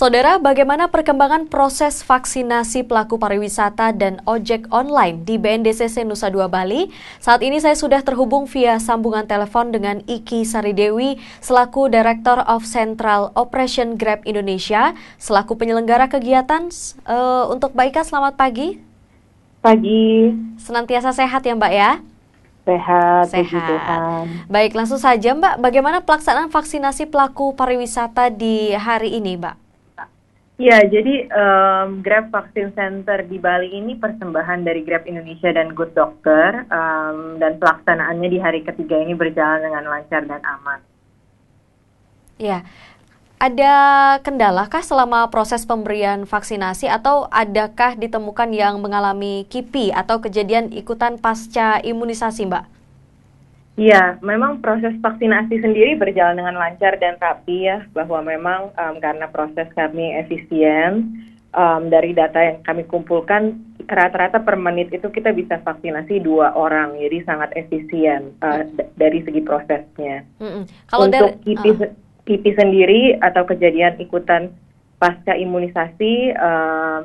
Saudara, bagaimana perkembangan proses vaksinasi pelaku pariwisata dan ojek online di BNDCC Nusa Dua Bali? Saat ini saya sudah terhubung via sambungan telepon dengan Iki Saridewi selaku Director of Central Operation Grab Indonesia, selaku penyelenggara kegiatan. Untuk Mbak Ika, selamat pagi. Pagi. Senantiasa sehat ya Mbak ya? Sehat. Sehat. Baik, langsung saja Mbak, bagaimana pelaksanaan vaksinasi pelaku pariwisata di hari ini Mbak? Ya, jadi Grab Vaksin Center di Bali ini persembahan dari Grab Indonesia dan Good Doctor, dan pelaksanaannya di hari ketiga ini berjalan dengan lancar dan aman. Ya, ada kendalakah selama proses pemberian vaksinasi atau adakah ditemukan yang mengalami KIPI atau kejadian ikutan pasca imunisasi Mbak? Iya, memang proses vaksinasi sendiri berjalan dengan lancar dan rapi ya, bahwa memang karena proses kami efisien, dari data yang kami kumpulkan, rata-rata per menit itu kita bisa vaksinasi 2 orang, jadi sangat efisien dari segi prosesnya. Kalau untuk KIPI sendiri atau kejadian ikutan pasca imunisasi,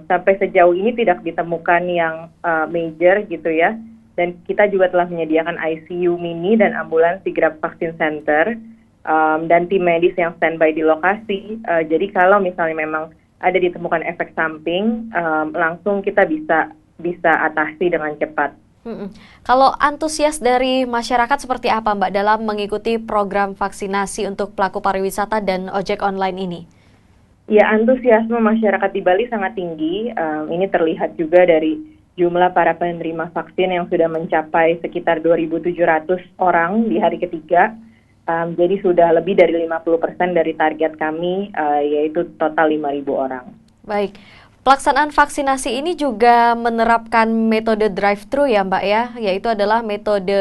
sampai sejauh ini tidak ditemukan yang major gitu ya. Dan kita juga telah menyediakan ICU mini dan ambulans di Grab Vaksin Center, dan tim medis yang standby di lokasi. Jadi kalau misalnya memang ada ditemukan efek samping, langsung kita bisa atasi dengan cepat. Kalau antusias dari masyarakat seperti apa Mbak dalam mengikuti program vaksinasi untuk pelaku pariwisata dan ojek online ini? Ya, antusiasme masyarakat di Bali sangat tinggi. Ini terlihat juga dari jumlah para penerima vaksin yang sudah mencapai sekitar 2.700 orang di hari ketiga. Jadi sudah lebih dari 50% dari target kami, yaitu total 5.000 orang. Baik, pelaksanaan vaksinasi ini juga menerapkan metode drive-thru ya Mbak ya, yaitu adalah metode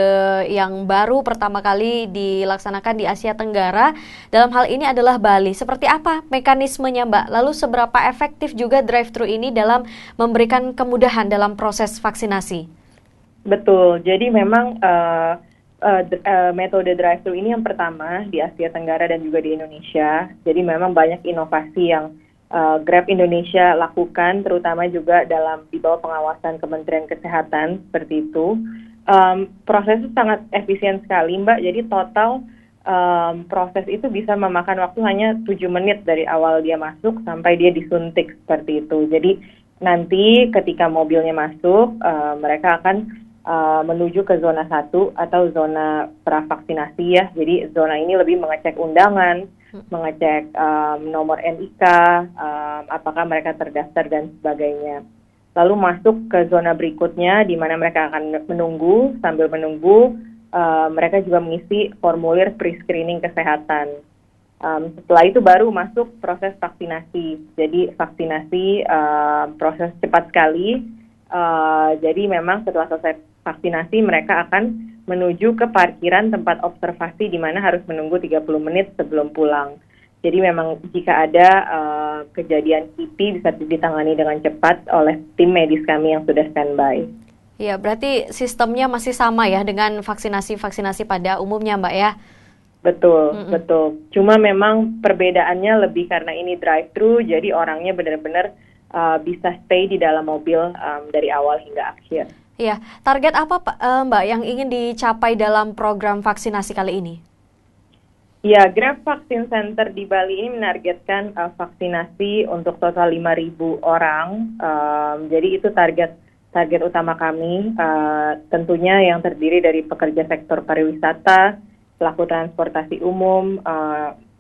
yang baru pertama kali dilaksanakan di Asia Tenggara. Dalam hal ini adalah Bali. Seperti apa mekanismenya Mbak? Lalu seberapa efektif juga drive-thru ini dalam memberikan kemudahan dalam proses vaksinasi? Betul, jadi memang metode drive-thru ini yang pertama di Asia Tenggara dan juga di Indonesia. Jadi memang banyak inovasi yang Grab Indonesia lakukan, terutama juga di bawah pengawasan Kementerian Kesehatan, seperti itu. Prosesnya sangat efisien sekali Mbak, jadi total proses itu bisa memakan waktu hanya 7 menit dari awal dia masuk sampai dia disuntik, seperti itu. Jadi nanti ketika mobilnya masuk, mereka akan menuju ke zona 1 atau zona pravaksinasi ya. Jadi zona ini lebih mengecek undangan, mengecek nomor NIK, apakah mereka terdaftar dan sebagainya. Lalu masuk ke zona berikutnya di mana mereka akan menunggu, sambil menunggu mereka juga mengisi formulir pre-screening kesehatan. Setelah itu baru masuk proses vaksinasi. Jadi vaksinasi proses cepat sekali. Jadi memang setelah selesai vaksinasi mereka akan menuju ke parkiran tempat observasi di mana harus menunggu 30 menit sebelum pulang. Jadi memang jika ada kejadian KIPI bisa ditangani dengan cepat oleh tim medis kami yang sudah standby. Ya, berarti sistemnya masih sama ya dengan vaksinasi-vaksinasi pada umumnya Mbak ya? Betul, betul. Cuma memang perbedaannya lebih karena ini drive-thru, jadi orangnya benar-benar bisa stay di dalam mobil dari awal hingga akhir. Iya, target apa Mbak yang ingin dicapai dalam program vaksinasi kali ini? Ya, Grab Vaksin Center di Bali ini menargetkan vaksinasi untuk total 5.000 orang. Jadi itu target utama kami, tentunya yang terdiri dari pekerja sektor pariwisata, pelaku transportasi umum,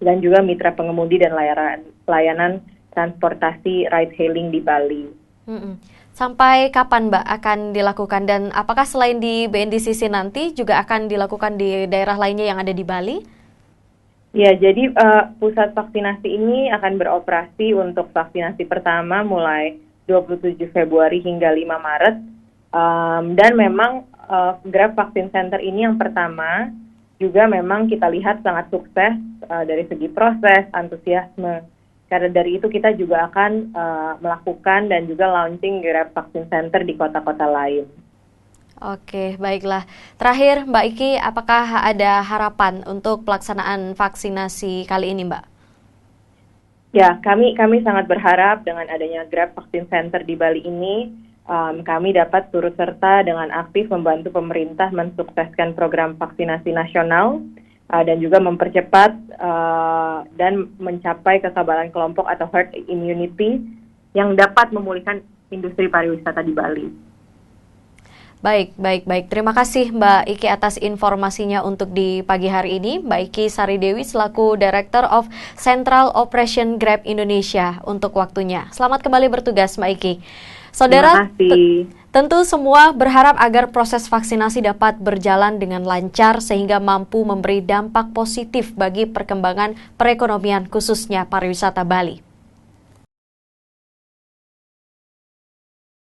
dan juga mitra pengemudi dan layanan transportasi ride-hailing di Bali. Sampai kapan Mbak akan dilakukan dan apakah selain di BNDCC nanti juga akan dilakukan di daerah lainnya yang ada di Bali? Ya, jadi pusat vaksinasi ini akan beroperasi untuk vaksinasi pertama mulai 27 Februari hingga 5 Maret. Dan memang Grab Vaksin Center ini yang pertama juga memang kita lihat sangat sukses dari segi proses, antusiasme. Karena dari itu kita juga akan melakukan dan juga launching Grab Vaksin Center di kota-kota lain. Oke, baiklah. Terakhir Mbak Iki, apakah ada harapan untuk pelaksanaan vaksinasi kali ini Mbak? Ya, kami sangat berharap dengan adanya Grab Vaksin Center di Bali ini, kami dapat turut serta dengan aktif membantu pemerintah mensukseskan program vaksinasi nasional dan juga mempercepat dan mencapai kekebalan kelompok atau herd immunity yang dapat memulihkan industri pariwisata di Bali. Baik, baik, baik. Terima kasih Mbak Iki atas informasinya untuk di pagi hari ini. Mbak Iki Saridewi selaku Director of Central Operation Grab Indonesia untuk waktunya. Selamat kembali bertugas Mbak Iki. Saudara, tentu semua berharap agar proses vaksinasi dapat berjalan dengan lancar sehingga mampu memberi dampak positif bagi perkembangan perekonomian khususnya pariwisata Bali.